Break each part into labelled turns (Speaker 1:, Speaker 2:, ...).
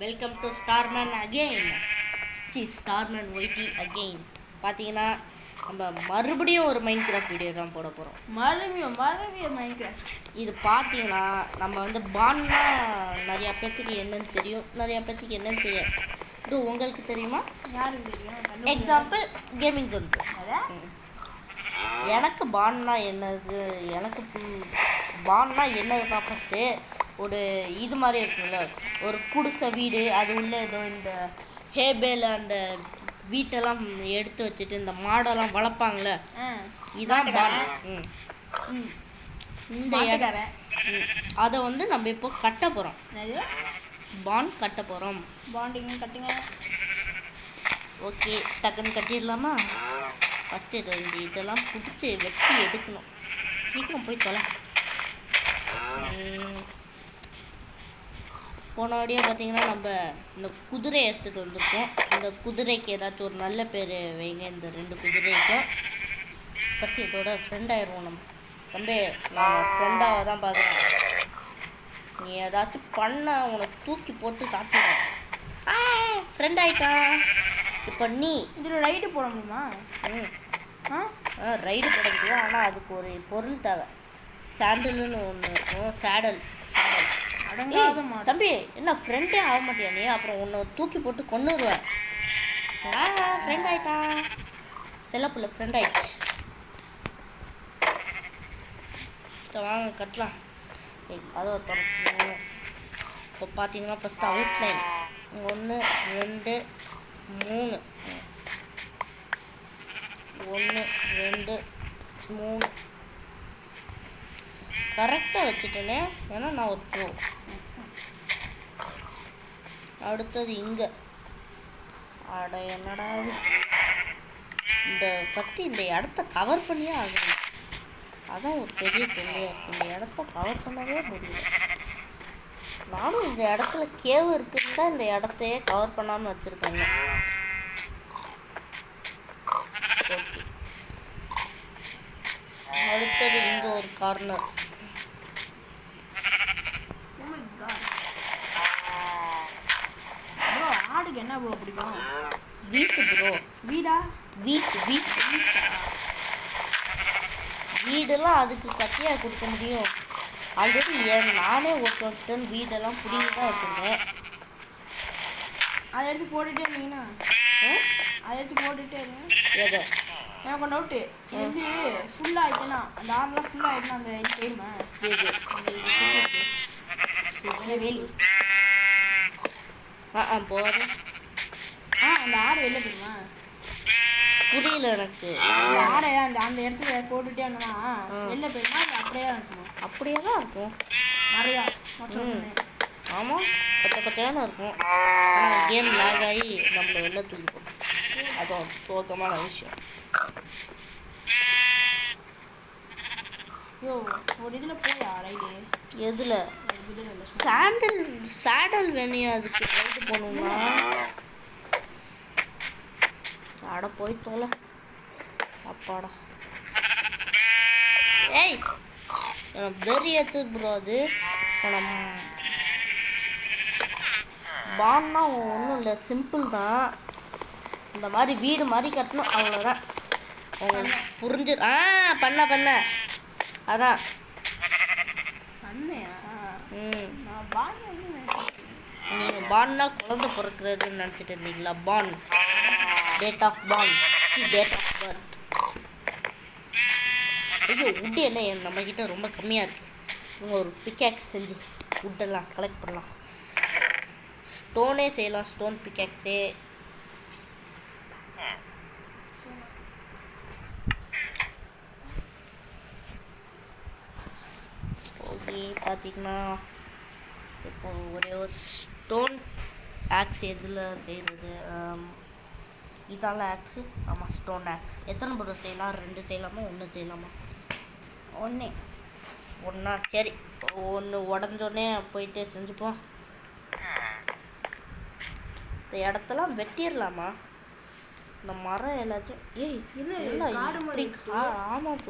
Speaker 1: Welcome to Starman again. Starman YT again. பார்த்தீங்கன்னா நம்ம மறுபடியும் ஒரு மைண்ட் கிராஃப்ட் வீடியோ தான் போட போகிறோம்.
Speaker 2: மறுபடியும் மைண்ட் கிராஃப்ட்.
Speaker 1: இது பார்த்தீங்கன்னா நம்ம வந்து பான்னா நிறையா பேர்த்துக்கு என்னன்னு தெரியும், நிறையா பேர்த்துக்கு என்னன்னு தெரியாது. இது உங்களுக்கு தெரியுமா?
Speaker 2: யாருக்கு தெரியும்?
Speaker 1: எக்ஸாம்பிள் கேமிங் சொல்லுது. எனக்கு பான்னா என்னது, எனக்கு பான்னா என்னதுன்னா ஃபஸ்ட்டு ஒரு இது மாதிரி இருக்குல்ல, ஒரு குடிசை வீடு, அது உள்ள ஏதோ இந்த ஹேபேல அந்த வீட்டெல்லாம் எடுத்து வச்சுட்டு இந்த மாடெல்லாம் வளர்ப்பாங்களே, இதான் பான். இந்த இடம் அதை வந்து நம்ம இப்போ கட்ட போகிறோம். பான் கட்ட போகிறோம்.
Speaker 2: பாண்டிங் கட்டுங்க.
Speaker 1: ஓகே, டக்குன்னு கட்டிடலாமா? ஃபஸ்ட்டு இதெல்லாம் பிடிச்சி வெட்டி எடுக்கணும். சீக்கிரம் போய் தொலை. போன வாடியாக பார்த்தீங்கன்னா நம்ம இந்த குதிரை எடுத்துகிட்டு வந்திருக்கோம். இந்த குதிரைக்கு ஏதாச்சும் ஒரு நல்ல பேர் வைங்க. இந்த 2 குதிரைக்கும் ஃபஸ்ட்டு இதோட ஃப்ரெண்ட் ஆயிடுவோம். நம்ம தம்பி, நான் ஃப்ரெண்டாக தான் பார்க்குறேன். நீ ஏதாச்சும் பண்ண உனக்கு தூக்கி போட்டு காட்டிடுறேன். ஃப்ரெண்ட் ஆகிட்டா. இப்போ நீ
Speaker 2: இதில் ரைடு போட முடியுமா?
Speaker 1: ரைடு போட முடியும், ஆனால் அதுக்கு ஒரு பொருள் தேவை. சாண்டல்னு ஒன்று இருக்கும். சேடல். தம்பி, என்ன ஃப்ரெண்டே ஆக மாட்டியா நீ? அப்புறம் உன்னை தூக்கி போட்டு கொண்டுருவேன். ஃப்ரெண்ட் ஆயிட்டா. செல்லப்புள்ள ஃப்ரெண்ட் ஆயிடுச்சு. வாங்க கட்டலாம். கதவை திறக்கணும். இப்போ பார்த்தீங்கன்னா ஃபஸ்ட்டு அவுட்லைன் 1 2 3 1 2 3 கரெக்டாக வச்சுட்டேனே, ஏன்னா நான் ஒரு ப்ரோ. அடுத்தது இங்கே அட என்னடா இது, இந்த ஃபஸ்ட்டு இந்த இடத்த கவர் பண்ணியே ஆகணும். அதான் ஒரு பெரிய தொல்லையாக இருக்குது. இந்த இடத்த கவர் பண்ணவே முடியல. நானும் இந்த இடத்துல கேவ் இருக்குன்னு தான் இந்த இடத்தையே கவர் பண்ணாமல் வச்சுருக்காங்க. ஓகே, அடுத்தது இங்கே ஒரு கார்னர்.
Speaker 2: ஆடுக்கு என்ன ப்ரோ பிடிக்கும்?
Speaker 1: வீட்டு ப்ரோ.
Speaker 2: வீடா?
Speaker 1: வீடெல்லாம் அதுக்கு கட்டியாக கொடுக்க முடியும். ஆல்ரெடி நானே ஒருத்தன் வீடெல்லாம் பிடிங்கி தான் வச்சுருக்கேன்.
Speaker 2: அதை எடுத்து போட்டுகிட்டே இருந்தீங்கன்னா அதை எடுத்து போட்டுகிட்டே இருங்க.
Speaker 1: எதை?
Speaker 2: எனக்கு ஒரு டவுட்டு. இது வந்து ஃபுல்லாக ஆகிட்டேன்னா, அந்த ஆறுலாம் ஃபுல்லாக ஆகிட்டுனா அந்த இது தெரியுமா?
Speaker 1: வேலி போகிறேன்.
Speaker 2: அந்த ஆறு வெளில தெரியுமா?
Speaker 1: புரியல எனக்கு.
Speaker 2: அந்த ஆடை அந்த இடத்துல போட்டுகிட்டே இருந்தோம்னா வெளில போயிடுமா? அது அப்படியே தான் இருக்கணும்.
Speaker 1: அப்படியே தான் இருக்கும்.
Speaker 2: நிறையா
Speaker 1: ஆமாம், கொத்தையான இருக்கும். ஆனால் கேம் லேக் ஆகி நம்மளை வெளில தூக்கி போடும். அதுவும் சோகமான விஷயம்.
Speaker 2: யோ, ஒரு இதில் போயா ரைடு?
Speaker 1: எதில்? சேடல் வேணியா? அதுக்கு ரைடு போகணுங்களா? அட போய் தோலை. அப்பாடா. ஏய், வெறி ஏற்று ப்ரோ. அது பான்னா ஒன்றும் இல்லை, சிம்பிள் தான். இந்த மாதிரி வீடு மாதிரி கட்டணும், அவ்வளோதான். உங்களுக்கு புரிஞ்சு பண்ண அதான். நீங்கள் பான்னா குழந்தை பிறக்கிறதுன்னு நினச்சிட்டு இருந்தீங்களா? பான், டேட் ஆஃப் பர்த். ஐயோ, உட்டு என்ன நம்மக்கிட்ட ரொம்ப கம்மியாக இருக்குது. நீங்கள் ஒரு பிக்காக்ஸ் செஞ்சு உட்டெல்லாம் கலெக்ட் பண்ணலாம். ஸ்டோனே செய்யலாம், ஸ்டோன் பிக்காக்ஸே. ஓகே, பார்த்தீங்கன்னா இப்போ ஒரே ஒரு ஸ்டோன் ஆக்ஸ் எதில் செய்கிறது? இதால் ஆக்ஸு. ஆமாம், ஸ்டோன் ஆக்ஸ். எத்தனை ப்ரோ செய்யலாம்? 2 செய்யலாமா, 1 செய்யலாமா? ஒன்றா சரி. 1 உடஞ்சோடனே போயிட்டு செஞ்சுப்போம். இந்த இடத்தெல்லாம் வெட்டிடலாமா? இந்த மரம் எல்லாத்தையும் ஆமாம்,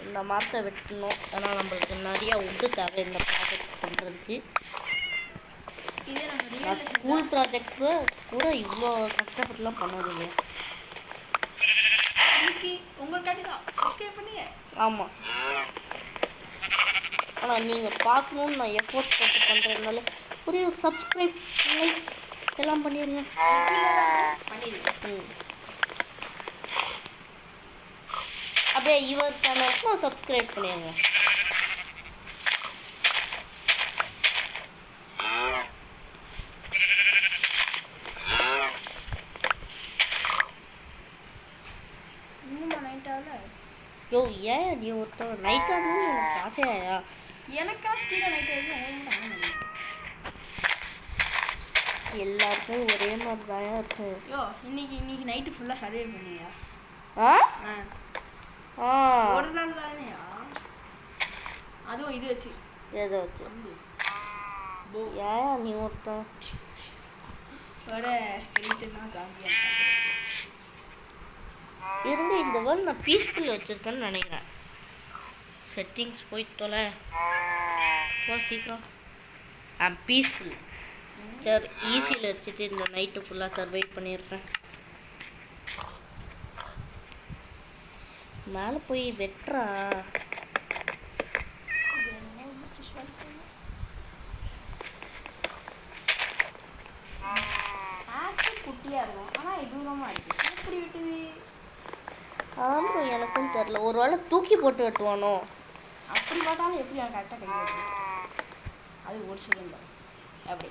Speaker 1: இந்த மரத்தை வெட்டணும். ஏன்னா நம்மளுக்கு நிறையா உட்டு தேவை இந்த ப்ராஜெக்ட் பண்ணுறதுக்கு. நான் ஸ்கூல் ப்ராஜெக்ட் கூட இவ்வளோ கஷ்டப்பட்டுலாம் பண்ணதில்லை.
Speaker 2: இன்னைக்கு உங்களுக்காண்டி தான் சப்ஸ்கிரைப் பண்ணியே.
Speaker 1: ஆமாம், ஆனால் நீங்கள் பார்க்கணுன்னு நான் எஃபோர்ட் போட்டு பண்ணுறதுனால ஒரு சப்ஸ்கிரைப் லைக் எல்லாம் பண்ணிடுங்க.
Speaker 2: பண்ணிடுங்க.
Speaker 1: அப்படியே இவர் சேனலுக்கும் சப்ஸ்கிரைப் பண்ணிடுங்க.
Speaker 2: இன்னுமா நைட் ஆகல?
Speaker 1: யோ ஏன் நீ ஒருத்தர் நைட் ஆகணும்னு எனக்கு ஆசையாயா?
Speaker 2: எனக்கா ஸ்பீடாக நைட் ஆகிடும்.
Speaker 1: எல்லாருக்கும் ஒரே மாதிரி தான் இருக்கும்.
Speaker 2: யோ இன்னைக்கு நைட்டு ஃபுல்லாக சர்வே பண்ணியா?
Speaker 1: ஆ
Speaker 2: ஆ
Speaker 1: ஆ
Speaker 2: ஒரு நாள் தானேயா? அதுவும் இது வச்சு
Speaker 1: ஏதோ வச்சு ஏன் நீ ஒருத்தன்
Speaker 2: வர ஸ்கெலிட்டனா ஜாம்பியா
Speaker 1: இருந்து இந்த வேர்ல்டு நான் பீஸ்ஃபுல் வச்சுருக்கேன்னு நினைக்கிறேன். செட்டிங்ஸ் போய் தொலை போ சீக்கிரம். பீஸ்ஃபுல் சரி ஈஸியில் வச்சுட்டு இந்த நைட்டு ஃபுல்லாக சர்வை பண்ணிடுறேன். மேலே போய் வெட்டுறா.
Speaker 2: குட்டியாக இருக்கும் ஆனால் இது தூரமாக இருக்குது. எப்படி விட்டுது?
Speaker 1: அதான் எனக்கும் தெரில. ஒரு வேளை தூக்கி போட்டு வெட்டுவானோ?
Speaker 2: அப்படி பார்த்தாலும் எப்படி எனக்கு கரெக்டாக கை வருது? அது ஒரு செகண்ட் அப்படி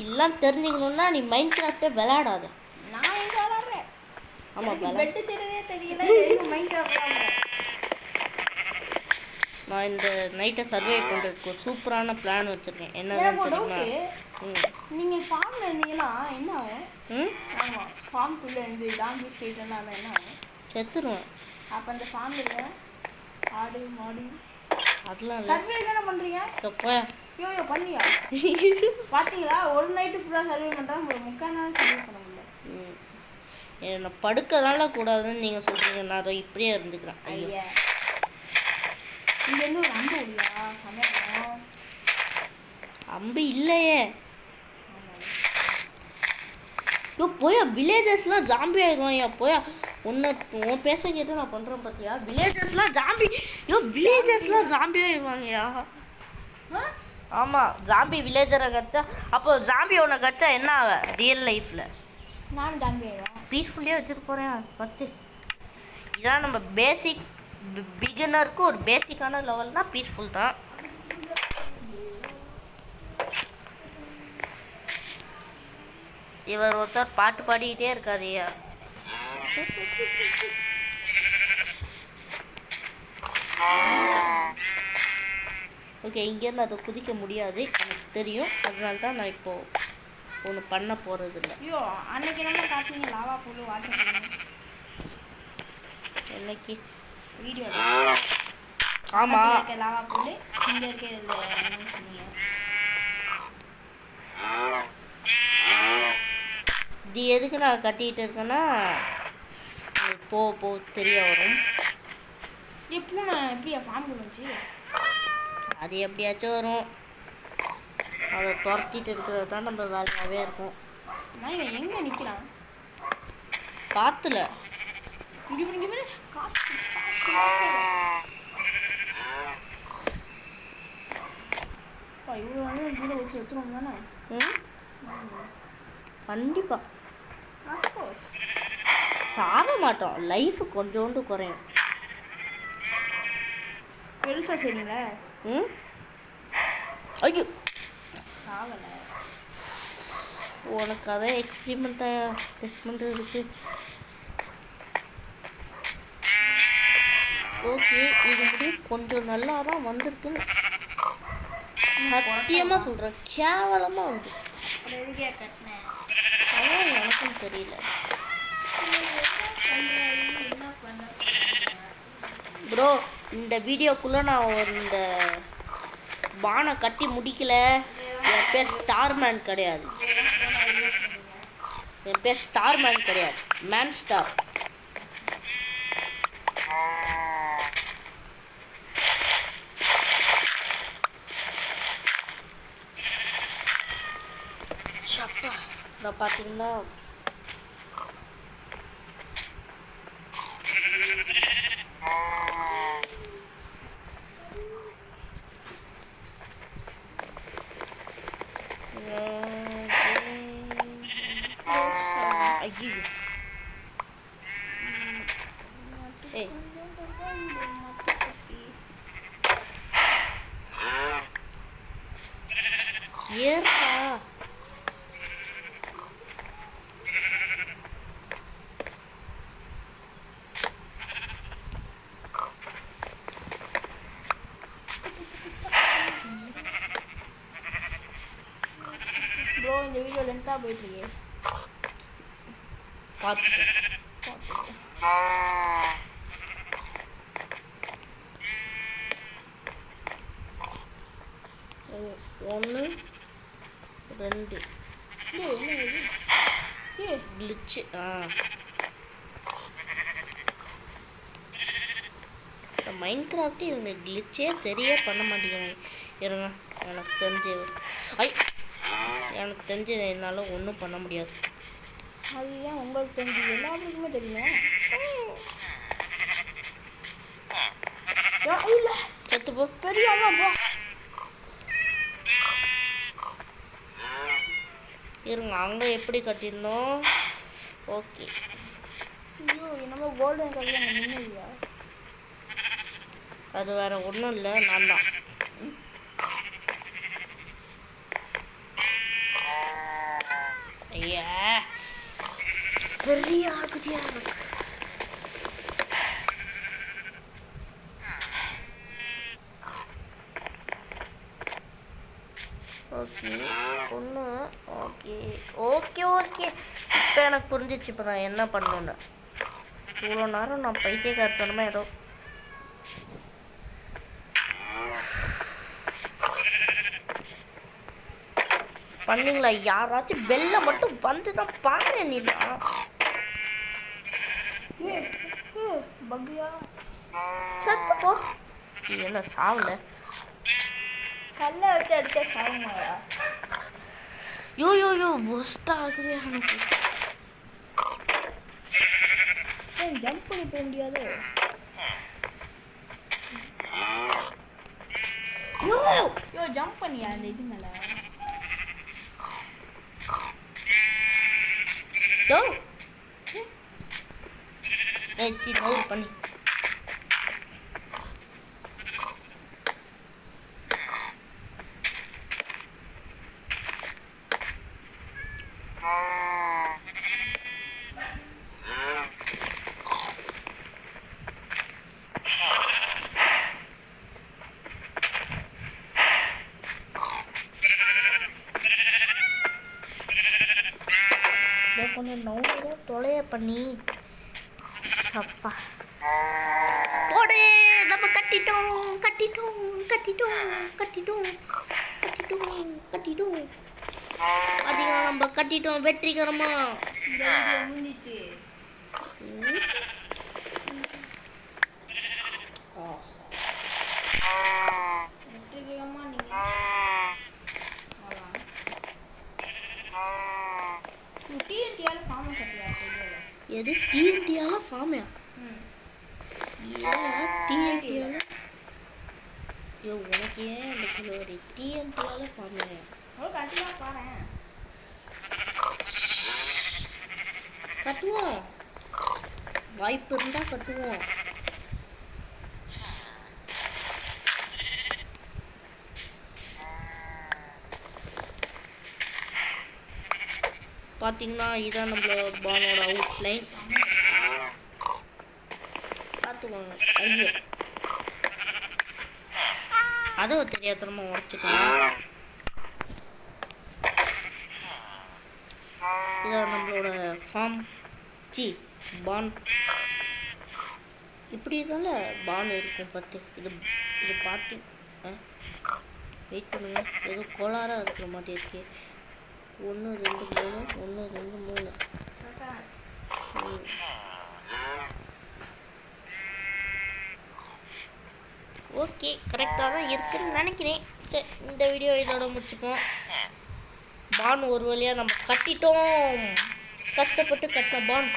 Speaker 1: எல்லாம் தெரிஞ்சுக்கணுன்னா நீ மைண்ட் கிராஃப்டே விளையாடாத.
Speaker 2: நான் எங்கே விளாட்றேன்?
Speaker 1: ஆமாம்,
Speaker 2: பெட்டு செய்கிறதே தெரியல. மைண்ட் கிராஃப்ட்
Speaker 1: நான் இந்த நைட்டை சர்வே பண்ணுறதுக்கு ஒரு சூப்பரான பிளான் வச்சுருக்கேன். என்னதான் தெரியுமா?
Speaker 2: நீங்கள் ஃபார்மில் இருந்தீங்கன்னா என்ன ஆகும்? ஆமாம், ஃபார்முக்குள்ளே இருந்து ஜாம்பி ஸ்டேட்டெல்லாம் இருந்தால் என்ன ஆகும்?
Speaker 1: செத்துருவேன்.
Speaker 2: அப்போ அந்த ஃபார்மில் ஆடு மாடு
Speaker 1: அதெல்லாம்
Speaker 2: சர்வே தானே பண்ணுறீங்க?
Speaker 1: எப்போ
Speaker 2: யோ பண்ணியா? பார்த்தீங்களா, ஒரு நைட்டு ஃபுல்லாக சர்வே பண்ணுறாங்க, ஒரு 3/4 நாள் சர்வே பண்ண முடியல.
Speaker 1: என்னை படுக்கதால கூடாதுன்னு நீங்கள் சொல்கிறீங்க. நான் அதை இப்படியே இருந்துக்கிறேன்.
Speaker 2: ஐயா இங்கேருந்து ஒரு அம்பு இல்லையா? சமையல்
Speaker 1: அம்பு இல்லையே. யோ போயா, வில்லேஜஸ்லாம் ஜாம்பி ஆயிடுவாயா போயா. உன் பேச கேட்டு நான் பண்ணுறேன் பார்த்தியா? வில்லேஜஸ்லாம் ஜாம்பி. யோ வில்லேஜஸ்லாம் ஜாம்பி ஆயிடுவாங்கயா. ஆமாம், ஜாம்பி வில்லேஜரை கச்சா அப்போ ஜாம்பி ஒன்று கச்சா என்ன ஆவ ரியல் லைஃப்பில்?
Speaker 2: நானும் ஜாம்பி ஆயிடுவேன்.
Speaker 1: பீஸ்ஃபுல்லியாக வச்சுட்டு போகிறேன் ஃபஸ்ட்டு. இதான் நம்ம பேசிக் பிகினருக்கு ஒரு பேசிக்கான லெவல் தான் பீஸ்ஃபுல் தான். இவர் ஒருத்தர் பாட்டு பாடிக்கிட்டே இருக்காதியா. ஓகே, இங்கேருந்து அதை குதிக்க முடியாது எனக்கு தெரியும். அதனால தான் நான் இப்போது ஒன்று பண்ண போகிறது இல்லை.
Speaker 2: ஐயோ அன்னைக்கு என்ன காட்டினீங்க? லாவா போடு வாட்டர்
Speaker 1: என்னைக்கு
Speaker 2: வீடியோ?
Speaker 1: ஆமாம்,
Speaker 2: லாவா போடு இங்கே இருக்க என்ன சொன்னீங்க?
Speaker 1: இது எதுக்கு நான் கட்டிகிட்டு இருக்கேன்னா போ தெரிய வரும்.
Speaker 2: எப்போ நான் எப்படியா ஃபார்ம் வந்துச்சு?
Speaker 1: அது எப்படியாச்சும் வரும். அதை துரத்திட்டு இருக்கிறது தான் நம்ம வேலையாகவே இருக்கும்.
Speaker 2: நான் இவன் எங்கே நிற்கிறான்?
Speaker 1: காற்றுல.
Speaker 2: இங்கே காற்று இவ்வளோ வந்து வச்சு எடுத்துருவோம் தானே?
Speaker 1: கண்டிப்பாக
Speaker 2: அஃப்கோர்ஸ்
Speaker 1: சாக மாட்டோம். லைஃபு கொஞ்சோண்டு குறையும்.
Speaker 2: பெருசாக சரிங்களா?
Speaker 1: ஐயோ
Speaker 2: சாகலை.
Speaker 1: உனக்கு அதான் எக்ஸ்பெரிமெண்ட் இருக்கு. ஓகே, இது முடியும் கொஞ்சம் நல்லா தான் வந்திருக்குன்னு சத்தியமாக சொல்கிறேன். கேவலமாக வந்து அதான் எனக்கும் தெரியல. ப்ரோ, இந்த வீடியோக்குள்ளே நான் இந்த பானை கட்டி முடிக்கல. என் பேர் ஸ்டார்மேன் கிடையாது. என் பேர் ஸ்டார்மேன் கிடையாது, மேன் ஸ்டார். நான் பார்த்தீங்கன்னா ஐயோ ஏய் ஏறா
Speaker 2: ப்ரோ இந்த வீடியோ லென்த்தாக போயிட்டுருக்கு.
Speaker 1: பார்த்துட்டு ஒன்று 2
Speaker 2: என்ன இது?
Speaker 1: கிளிச்சு மைண்ட் கிராஃப்ட்டு இவங்க கிளிச்சே சரியே பண்ண மாட்டேங்கிறாங்க. இருங்க எனக்கு தெரிஞ்சு எனக்கு தெரிஞ்சு என்னால் ஒன்றும் பண்ண முடியாது.
Speaker 2: அது ஏன் உங்களுக்கு தெரிஞ்சு எல்லாத்துக்குமே தெரியுமா? இல்லை
Speaker 1: செத்து போ.
Speaker 2: பெரியாமா போ.
Speaker 1: இருங்க அங்கே எப்படி கட்டியிருந்தோம்? ஓகே
Speaker 2: ஐயோ என்னமோ கோல்டன் கலர் நின்றுயா.
Speaker 1: அது வேற ஒன்றும் இல்லை, நான் தான். ஐயா பெரிய ஆகுதியா இருக்கு. ஓகே ஒன்று ஓகே ஓகே ஓகே இப்போ எனக்கு புரிஞ்சிச்சு. இப்போ நான் என்ன பண்ணணுன்னு இவ்வளோ நேரம் நான் பைத்தியக்காரத்தனமாக ஏதோ பண்ணீங்களா? யாராச்சும் வெளில மட்டும் வந்து தான் பாரு. நீலா
Speaker 2: பக்கியா
Speaker 1: செத்து போ. என்ன சாவல?
Speaker 2: கல்லை வச்சு அடித்தா சாகுமாயா?
Speaker 1: யோ யோ யோ ஒஸ்ட் ஆகுது எனக்கு.
Speaker 2: ஏன் ஜம்ப் பண்ணி போக முடியாது? யோ ஜம்ப் பண்ணியா அந்த இது மேலே?
Speaker 1: யோ ஏச்சி நோர் பண்ணி கொஞ்சம் நவுற தொலைய பண்ணி அப்பா போடு. நம்ம கட்டிட்டோம் கட்டிட்டோம் கட்டிட்டோம் கட்டிட்டோம் கட்டிட்டோம் கட்டிட்டோம். அதிகம் நம்ம கட்டிட்டோம் வெற்றிகரமா.
Speaker 2: இந்த வீடியோ முடிஞ்சிச்சு. வெற்றிகரமா நீங்க டிஎன்டியால ஃபார்ம் கட்டியா?
Speaker 1: எது டிஎன்டியால ஃபார்மா? டிஎன்டியால யோ உனக்கு ஏன் அந்த கிலோரி டிஎன்டியால ஃபார்மா?
Speaker 2: கட்டியா பாரு.
Speaker 1: கட்டுவோம், வாய்ப்பு இருந்தா கட்டுவோம். பார்த்தீங்கன்னா இதான் நம்மளோட பானோட அவுட்லைன். பார்த்துக்கோங்க. ஐயோ அதை தெரியாதனமா உடச்சிக்கலாம். இதான் நம்மளோட ஃபார்ம் பான். இப்படி இருந்தால பான் இருக்கும். பார்த்து இது இது பார்த்து வெயிட் பண்ணுங்க. ஏதோ கோளாறாக இருக்கிற மாதிரி இருக்கு. 1 2 3 1 2 3. ஓகே கரெக்டாக தான் இருக்குன்னு நினைக்கிறேன். சரி இந்த வீடியோ இதோட முடிச்சுப்போம். பான் ஒரு வழியாக நம்ம கட்டிட்டோம். கஷ்டப்பட்டு கட்டின பான்.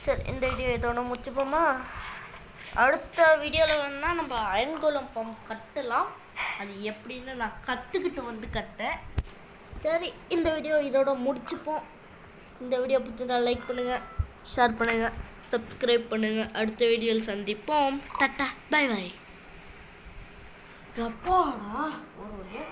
Speaker 1: சரி, இந்த வீடியோ இதோட முடிச்சுப்போமா? அடுத்த வீடியோவில் வேணால் நம்ம அயன்கோலம் பம்ப் கட்டலாம். அது எப்படின்னு நான் கற்றுக்கிட்டு வந்து கட்டேன். சரி, இந்த வீடியோ இதோட முடிச்சுப்போம். இந்த வீடியோ பிடிச்சதா லைக் பண்ணுங்கள், ஷேர் பண்ணுங்கள், சப்ஸ்கிரைப் பண்ணுங்கள். அடுத்த வீடியோவில் சந்திப்போம். டாட்டா, பை பை. அப்பாடா, ஒரு